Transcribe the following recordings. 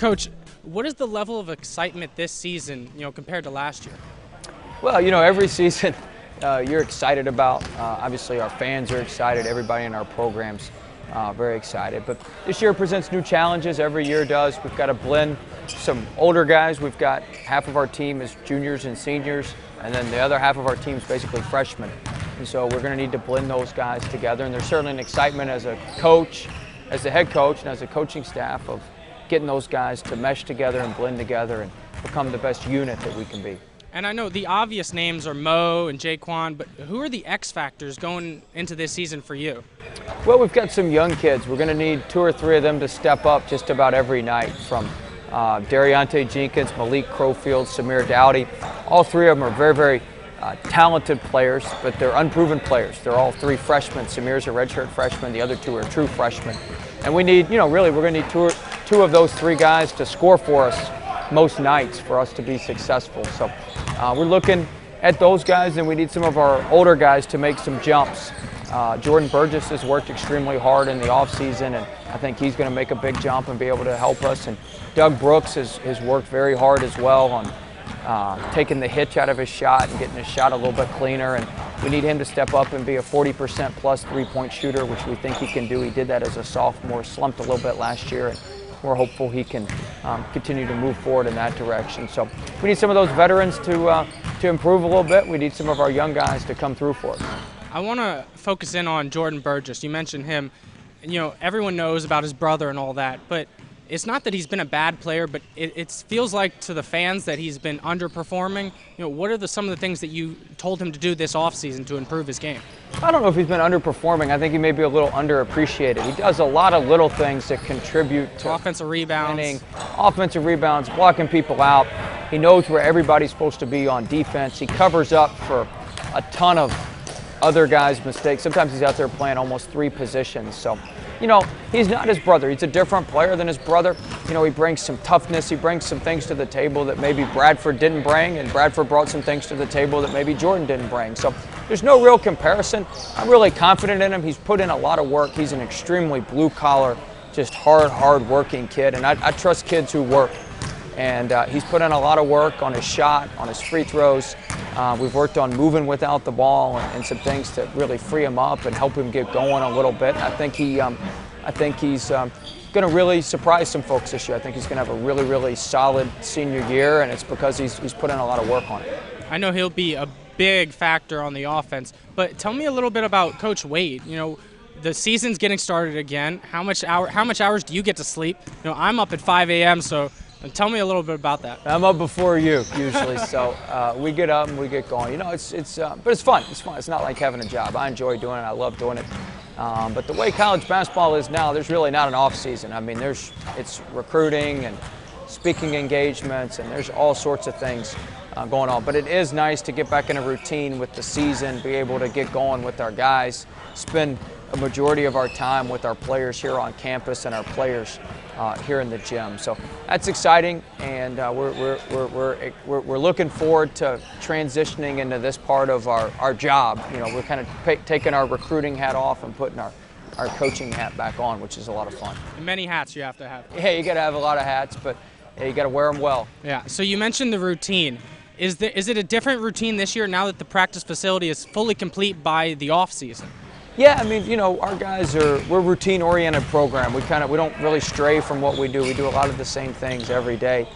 Coach, what is the level of excitement this season, compared to last year? Well, every season you're excited about. Obviously, our fans are excited. Everybody in our programs very excited. But this year presents new challenges. Every year does. We've got to blend some older guys. We've got half of our team is juniors and seniors, and then the other half of our team is basically freshmen. And so we're going to need to blend those guys together. And there's certainly an excitement as a coach, as the head coach, and as a coaching staff of getting those guys to mesh together and blend together and become the best unit that we can be. And I know the obvious names are Mo and Jaquan, but who are the X factors going into this season for you? Well, we've got some young kids. We're going to need 2 or 3 of them to step up just about every night, from Dariante Jenkins, Malik Crowfield, Samir Dowdy. All 3 of them are very, very talented players, but they're unproven players. They're all 3 freshmen. Samir's a redshirt freshman. The other 2 are true freshmen. And we need, really, we're going to need 2 of those 3 guys to score for us most nights for us to be successful. So we're looking at those guys, and we need some of our older guys to make some jumps. Jordan Burgess has worked extremely hard in the offseason, and I think he's going to make a big jump and be able to help us. And Doug Brooks has worked very hard as well on taking the hitch out of his shot and getting his shot a little bit cleaner. And we need him to step up and be a 40% plus 3-point shooter, which we think he can do. He did that as a sophomore, slumped a little bit last year, and we're hopeful he can continue to move forward in that direction. So we need some of those veterans to improve a little bit. We need some of our young guys to come through for us. I want to focus in on Jordan Burgess. You mentioned him. Everyone knows about his brother and all that, but it's not that he's been a bad player, but it feels like to the fans that he's been underperforming. What are some of the things that you told him to do this offseason to improve his game? I don't know if he's been underperforming. I think he may be a little underappreciated. He does a lot of little things that contribute to offensive rebounds, winning, offensive rebounds, blocking people out. He knows where everybody's supposed to be on defense. He covers up for a ton of other guys' mistakes. Sometimes he's out there playing almost 3 positions. So, he's not his brother. He's a different player than his brother. He brings some toughness. He brings some things to the table that maybe Bradford didn't bring, and Bradford brought some things to the table that maybe Jordan didn't bring. So there's no real comparison. I'm really confident in him. He's put in a lot of work. He's an extremely blue-collar, just hard-working kid, and I trust kids who work. And he's put in a lot of work on his shot, on his free throws. We've worked on moving without the ball and some things to really free him up and help him get going a little bit. I think he's going to really surprise some folks this year. I think he's going to have a really, really solid senior year, and it's because he's put in a lot of work on it. I know he'll be a big factor on the offense, but tell me a little bit about Coach Wade. The season's getting started again. How much hours do you get to sleep? I'm up at 5 a.m., so tell me a little bit about that. I'm up before you usually, so we get up and we get going. But it's fun. It's fun. It's not like having a job. I enjoy doing it. I love doing it. But the way college basketball is now, there's really not an off season. I mean, it's recruiting and speaking engagements, and there's all sorts of things going on. But it is nice to get back in a routine with the season, be able to get going with our guys, spend a majority of our time with our players here on campus and our players here in the gym. So that's exciting, and we're looking forward to transitioning into this part of our job. We're kind of taking our recruiting hat off and putting our coaching hat back on, which is a lot of fun. Many hats you have to have. Yeah, you got to have a lot of hats, but you got to wear them well. Yeah. So you mentioned the routine. Is it a different routine this year now that the practice facility is fully complete by the off season? Yeah, I mean, our guys we're a routine-oriented program. We don't really stray from what we do. We do a lot of the same things every day.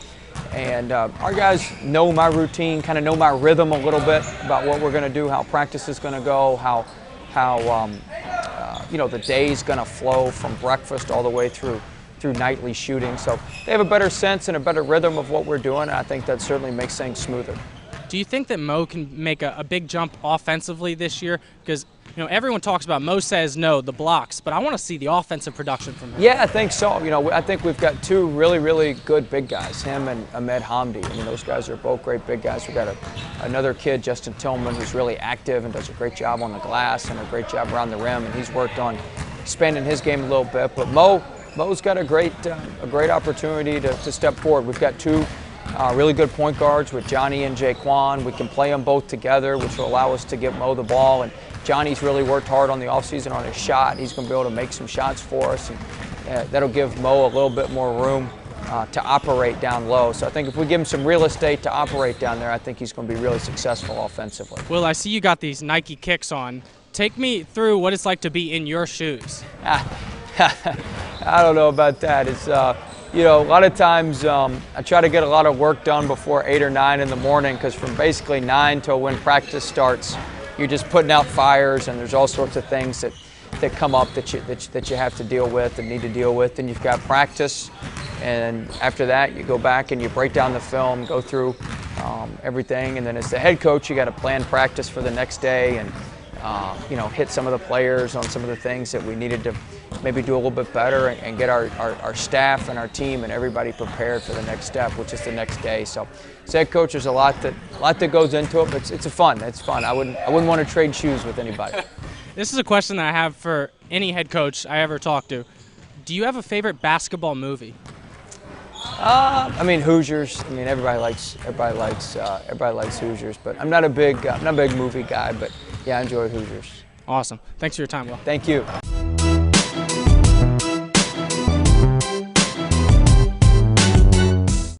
And our guys know my routine, kind of know my rhythm a little bit about what we're going to do, how practice is going to go, how the day's going to flow from breakfast all the way through nightly shooting. So they have a better sense and a better rhythm of what we're doing, and I think that certainly makes things smoother. Do you think that Mo can make a big jump offensively this year? Because everyone talks about Mo says no, the blocks, but I want to see the offensive production from him. Yeah, I think so. I think we've got 2 really, really good big guys, him and Ahmed Hamdi. I mean, those guys are both great big guys. We've got another kid, Justin Tillman, who's really active and does a great job on the glass and a great job around the rim, and he's worked on expanding his game a little bit. But Mo's got a great opportunity to step forward. We've got 2 really good point guards with Johnny and Jaquan. We can play them both together, which will allow us to get Mo the ball. And Johnny's really worked hard on the offseason on his shot. He's going to be able to make some shots for us, and that'll give Mo a little bit more room to operate down low. So I think if we give him some real estate to operate down there, I think he's going to be really successful offensively. Will, I see you got these Nike kicks on. Take me through what it's like to be in your shoes. I don't know about that. It's a lot of times I try to get a lot of work done before 8 or 9 in the morning, because from basically 9 till when practice starts, you're just putting out fires, and there's all sorts of things that come up that you have to deal with and need to deal with. And you've got practice, and after that you go back and you break down the film, go through everything, and then as the head coach you got to plan practice for the next day and hit some of the players on some of the things that we needed to maybe do a little bit better, and get our staff and our team and everybody prepared for the next step, which is the next day. So as head coach, there's a lot that goes into it, but it's fun. It's fun. I wouldn't want to trade shoes with anybody. This is a question that I have for any head coach I ever talk to. Do you have a favorite basketball movie? Hoosiers. Everybody likes Hoosiers, but I'm not a big movie guy. But yeah, I enjoy Hoosiers. Awesome. Thanks for your time, Will. Thank you.